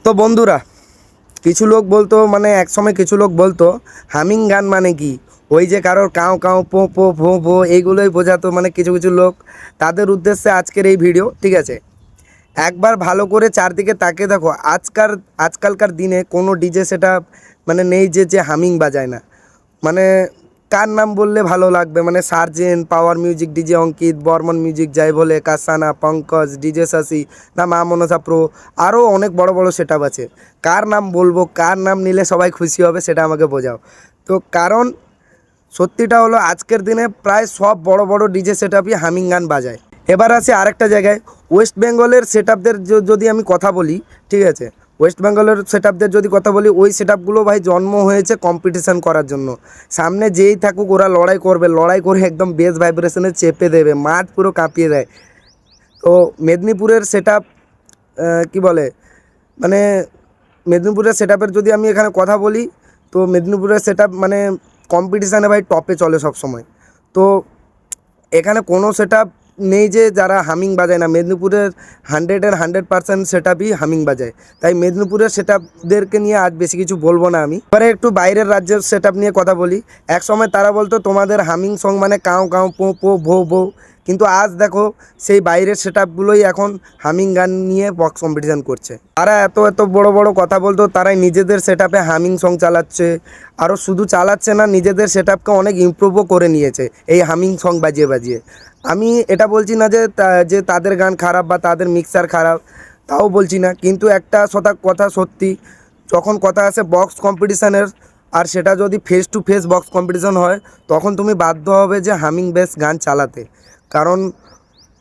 তো বন্ধুরা, কিছু লোক বলতো, মানে একসময় কিছু লোক বলতো হামিং গান মানে কি, ওই যে কারোর কাও কাও পো পো ভো ভো এইগুলোই বোঝাতো, মানে কিছু কিছু লোক। তাদের উদ্দেশ্যে আজকের এই ভিডিও, ঠিক আছে? একবার ভালো করে চারদিকে তাকিয়ে দেখো, আজকালকার দিনে কোনো ডিজে সেটা মানে নেই যে হামিং বাজায় না। মানে কার নাম বললে ভালো লাগবে, মানে সার্জেন, পাওয়ার মিউজিক, ডিজে অঙ্কিত, বর্মন মিউজিক, যাই বলে, কাসানা, পঙ্কজ, ডিজে শশী, না মা মনসা প্রো, আরও অনেক বড় বড় সেট আছে। কার নাম বলবো, কার নাম নিলে সবাই খুশি হবে সেটা আমাকে বোঝাও। তো কারণ সত্যিটা হলো, আজকের দিনে প্রায় সব বড় বড় ডিজে সেট আপই হামিং গান বাজায়। এবার আসি আরেকটা জায়গায়, ওয়েস্ট বেঙ্গলের সেট আপদের যদি আমি কথা বলি, ঠিক আছে? ওয়েস্ট বেঙ্গলের সেট আপদের যদি কথা বলি, ওই সেট আপগুলো ভাই জন্ম হয়েছে কম্পিটিশান করার জন্য। সামনে যেই থাকুক ওরা লড়াই করবে, লড়াই করে একদম বেস ভাইব্রেশনে চেপে দেবে, মাঠ পুরো কাঁপিয়ে দেয়। তো মেদিনীপুরের সেট আপ কী বলে, মানে মেদিনীপুরের সেট আপের যদি আমি এখানে কথা বলি, তো মেদিনীপুরের সেট আপ মানে কম্পিটিশানে ভাই টপে চলে সব সময়। তো এখানে কোনো সেট আপ নেই যে যারা হামিং বাজায় না। মেদিনীপুরের 100% সেট আপই হামিং বাজায়। তাই মেদিনীপুরের সেট আপদেরকে নিয়ে আজ বেশি কিছু বলবো না আমি। এবারে একটু বাইরের রাজ্যের সেট আপ নিয়ে কথা বলি। এক সময় তারা বলতো তোমাদের হামিং সং মানে কাও কাও পো পো ভো ভো, কিন্তু আজ দেখো সেই বাইরের সেট আপগুলোই এখন হামিং গান নিয়ে বক্স কম্পিটিশান করছে। তারা এত এত বড় বড় কথা বলতো, তারাই নিজেদের সেট আপে হামিং সং চালাচ্ছে। আরও শুধু চালাচ্ছে না, নিজেদের সেট আপকে অনেক ইমপ্রুভও করে নিয়েছে এই হামিং সং বাজিয়ে বাজিয়ে। আমি এটা বলছি না যে তাদের গান খারাপ বা তাদের মিক্সার খারাপ, তাও বলছি না, কিন্তু একটা কথা সত্যি, যখন কথা আসে বক্স কম্পিটিশানের, আর সেটা যদি face to face box competition হয়, তখন তুমি বাধ্য হবে যে হামিং বেস গান চালাতে। কারণ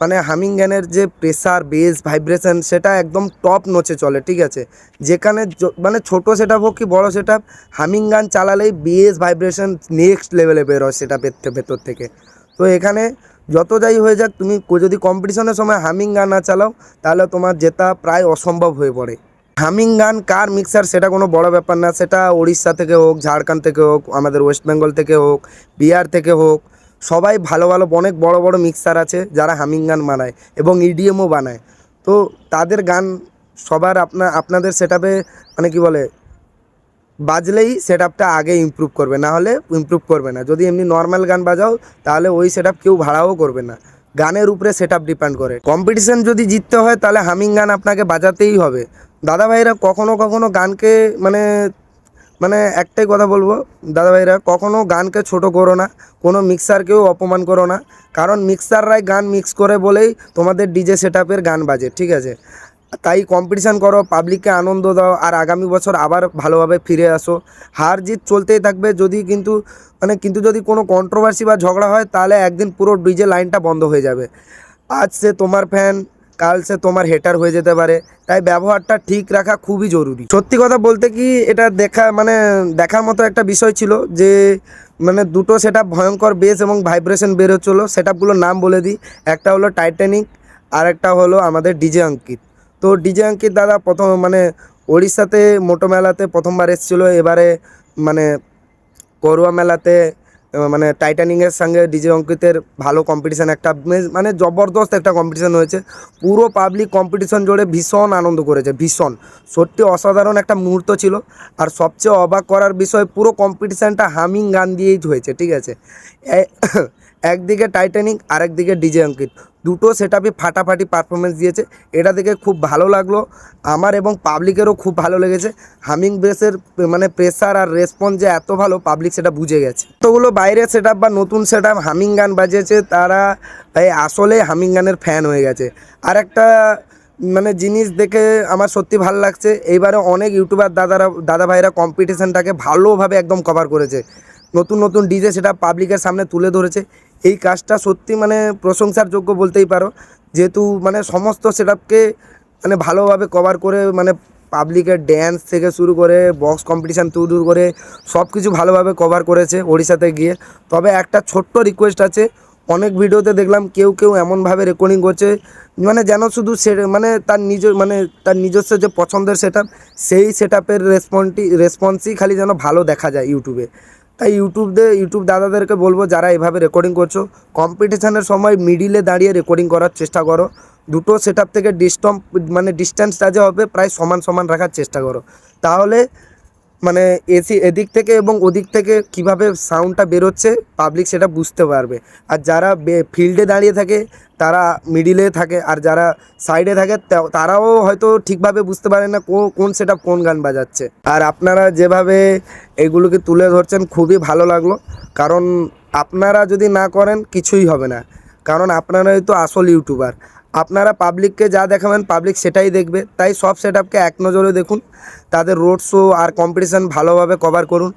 মানে হামিং গানের যে প্রেসার, বেস, ভাইব্রেশন, সেটা একদম টপ নচে চলে, ঠিক আছে? যেখানে মানে ছোটো সেট আপ হোক কি বড়ো সেট আপ, হামিং গান চালালেই বেস ভাইব্রেশন নেক্সট লেভেলে বেরোয় সেটা ভেতর থেকে। তো এখানে যত যাই হয়ে যাক, তুমি যদি কম্পিটিশনের সময় হামিং গান না চালাও, তাহলে তোমার জেতা প্রায় অসম্ভব হয়ে পড়ে। হামিং গান কার মিক্সার সেটা কোনো বড় ব্যাপার না, সেটা উড়িষ্যা থেকে হোক, ঝাড়খণ্ড থেকে হোক, আমাদের ওয়েস্ট বেঙ্গল থেকে হোক, বিহার থেকে হোক, সবাই ভালো ভালো অনেক বড় বড় মিক্সার আছে যারা হামিং গান বানায় এবং ইডিএমও বানায়। তো তাদের গান সবার আপনাদের সেট আপে মানে কী বলে বাজলেই সেট আপটা আগে ইমপ্রুভ করবে, না হলে ইমপ্রুভ করবে না। যদি এমনি নর্মাল গান বাজাও, তাহলে ওই সেট আপ কেউ ভাড়াও করবে না। গানের উপরে সেট আপ ডিপেন্ড করে। কম্পিটিশান যদি জিততে হয়, তাহলে হামিং গান আপনাকে বাজাতেই হবে। দাদাভাইরা কখনো কখনো গানকে মানে মানে একটাই কথা বলবো, দাদাভাইরা কখনো গানকে ছোট করো না, কোনো মিক্সারকেও অপমান করো না। কারণ মিক্সাররাই গান মিক্স করে বলেই তোমাদের ডিজে সেট আপের গান বাজে, ঠিক আছে? তাই কম্পিটিশান করো, পাবলিককে আনন্দ দাও, আর আগামী বছর আবার ভালোভাবে ফিরে আসো। হার জিত চলতেই থাকবে, কিন্তু যদি কোনো কন্ট্রোভার্সি বা ঝগড়া হয়, তাহলে একদিন পুরো ডিজে লাইনটা বন্ধ হয়ে যাবে। আজ সে তোমার ফ্যান, কাল সে তোমার হেটার হয়ে যেতে পারে। তাই ব্যবহারটা ঠিক রাখা খুবই জরুরি। সত্যি কথা বলতে কি, এটা দেখার মতো একটা বিষয় ছিল যে মানে দুটো সেট আপ ভয়ঙ্কর বেস এবং ভাইব্রেশন বের হচ্ছিলো। সেট আপগুলোর নাম বলে দিই, একটা হলো টাইটানিক, আর একটা হলো আমাদের ডিজে অঙ্কিত। তো ডিজে অঙ্কিত দাদা প্রথম মানে ওড়িশাতে মোটো মেলাতে প্রথমবার এসেছিলো। এবারে মানে করোয়া মেলাতে মানে টাইটানিকের সঙ্গে ডিজে অঙ্কিতের ভালো কম্পিটিশান, একটা মানে জবরদস্ত একটা কম্পিটিশান হয়েছে। পুরো পাবলিক কম্পিটিশান জুড়ে ভীষণ আনন্দ করেছে, ভীষণ। সত্যি অসাধারণ একটা মুহূর্ত ছিল। আর সবচেয়ে অবাক করার বিষয়, পুরো কম্পিটিশানটা হামিং গান দিয়েই হয়েছে, ঠিক আছে? একদিকে টাইটানিক, আরেকদিকে ডিজে অঙ্কিত, দুটো সেট আপই ফাটাফাটি পারফরমেন্স দিয়েছে। এটা দেখে খুব ভালো লাগলো আমার, এবং পাবলিকেরও খুব ভালো লেগেছে। হামিং বেসের মানে প্রেসার আর রেসপন্স যে এত ভালো, পাবলিক সেটা বুঝে গেছে। তোগুলো বাইরের সেট আপ বা নতুন সেট আপ হামিং গান বাজিয়েছে, তারা আসলে হামিং গানের ফ্যান হয়ে গেছে। আর একটা মানে জিনিস দেখে আমার সত্যি ভালো লাগছে, এইবারে অনেক ইউটিউবার দাদা ভাইরা কম্পিটিশানটাকে ভালোভাবে একদম কভার করেছে। নতুন নতুন ডিজে সেটা পাবলিকের সামনে তুলে ধরেছে। এই কাজটা সত্যি মানে প্রশংসার যোগ্য বলতেই পারো, যেহেতু মানে সমস্ত সেট আপকে মানে ভালোভাবে কভার করে, মানে পাবলিকের ড্যান্স থেকে শুরু করে বক্স কম্পিটিশান শুরু করে সব কিছু ভালোভাবে কভার করেছে ওড়িশাতে গিয়ে। তবে একটা ছোট্ট রিকোয়েস্ট আছে, অনেক ভিডিওতে দেখলাম কেউ এমনভাবে রেকর্ডিং করছে মানে যেন শুধু মানে তার নিজস্ব যে পছন্দের সেট আপ, সেই সেট আপের রেসপন্সই খালি যেন ভালো দেখা যায় ইউটিউবে। তাই ইউটিউব দাদাদেরকে বলবো, যারা এভাবে রেকর্ডিং করছো, কম্পিটিশানের সময় মিডিলে দাঁড়িয়ে রেকর্ডিং করার চেষ্টা করো। দুটো সেট আপ থেকে মানে ডিস্টেন্সটা যে হবে প্রায় সমান সমান রাখার চেষ্টা করো, তাহলে মানে এদিক থেকে এবং ওদিক থেকে কিভাবে সাউন্ডটা বেরোচ্ছে পাবলিক সেটা বুঝতে পারবে। আর যারা ফিল্ডে দাঁড়িয়ে থাকে তারা মিডিলে থাকে, আর যারা সাইডে থাকে তারাও হয়তো ঠিকভাবে বুঝতে পারে না কোন সেটা কোন গান বাজাচ্ছে। আর আপনারা যেভাবে এগুলোকে তুলে ধরছেন খুবই ভালো লাগলো, কারণ আপনারা যদি না করেন কিছুই হবে না, কারণ আপনারাই তো আসল ইউটিউবার। আপনারা পাবলিককে যা দেখাবেন পাবলিক সেটাই দেখবে, তাই সব সেট আপকে এক নজরে দেখুন, তাদের রোড শো আর কম্পিটিশান ভালোভাবে কভার করুন।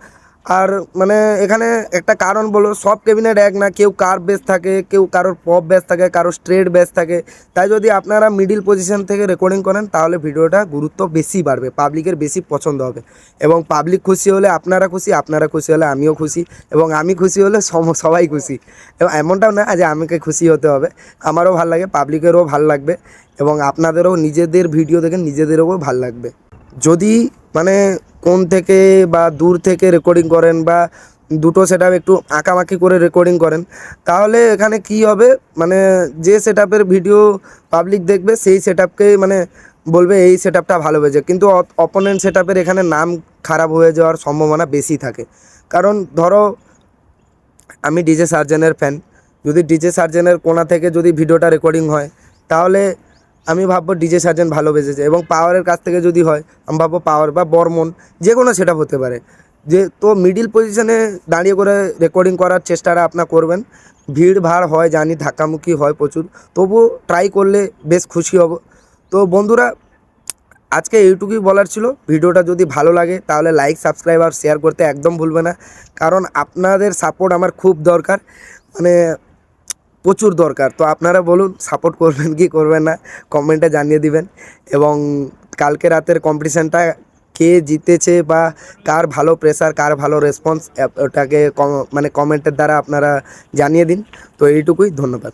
আর মানে এখানে একটা কারণ বলো, সব ক্যাবিনেট এক না, কেউ কার বেস থাকে, কেউ কারোর পপ বেস থাকে, কারোর স্ট্রেট বেস থাকে। তাই যদি আপনারা মিডিল পজিশন থেকে রেকর্ডিং করেন তাহলে ভিডিওটা গুরুত্ব বেশি বাড়বে, পাবলিকের বেশি পছন্দ হবে, এবং পাবলিক খুশি হলে আপনারা খুশি, আপনারা খুশি হলে আমিও খুশি, এবং আমি খুশি হলে সবাই খুশি। এবং এমনটাও না যে আমাকে খুশি হতে হবে, আমারও ভাল লাগে, পাবলিকেরও ভাল লাগবে, এবং আপনাদেরও নিজেদের ভিডিও দেখে নিজেদেরও ভাল লাগবে। যদি মানে কোন থেকে বা দূর থেকে রেকর্ডিং করেন বা দুটো সেটআপ একটু আঁকাবাঁকি করে রেকর্ডিং করেন, তাহলে এখানে কি হবে, মানে যে সেটআপের ভিডিও পাবলিক দেখবে সেই সেটআপকেই মানে বলবে এই সেটআপটা ভালো হয়েছে, কিন্তু অপোনেন্ট সেটআপের এখানে নাম খারাপ হয়ে যাওয়ার সম্ভাবনা বেশি থাকে। কারণ ধরো আমি ডিজে সার্জেনের ফ্যান, যদি ডিজে সার্জেনের কোণা থেকে যদি ভিডিওটা রেকর্ডিং হয় তাহলে আমি ভাববো ডিজে সার্জেন ভালো বেজেছে, এবং পাওয়ারের কাছ থেকে যদি হয় আমি ভাববো পাওয়ার বা বর্মন, যে কোনো সেটআপ হতে পারে। যে তো মিডিল পজিশনে দাঁড়িয়ে করে রেকর্ডিং করার চেষ্টাটা আপনার করবেন। ভিড় ভাড় হয় জানি, ধাক্কামুক্কি হয় প্রচুর, তবুও ট্রাই করলে বেশ খুশি হব। তো বন্ধুরা, আজকে এইটুকুই বলার ছিল। ভিডিওটা যদি ভালো লাগে তাহলে লাইক, সাবস্ক্রাইব আর শেয়ার করতে একদম ভুলবে না, কারণ আপনাদের সাপোর্ট আমার খুব দরকার, মানে প্রচুর দরকার। তো আপনারা বলুন সাপোর্ট করবেন কি করবেন না, কমেন্টে জানিয়ে দিবেন। এবং কালকে রাতের কম্পিটিশানটা কে জিতেছে বা কার ভালো প্রেসার, কার ভালো রেসপন্স, ওটাকে মানে কমেন্টের দ্বারা আপনারা জানিয়ে দিন। তো এইটুকুই, ধন্যবাদ।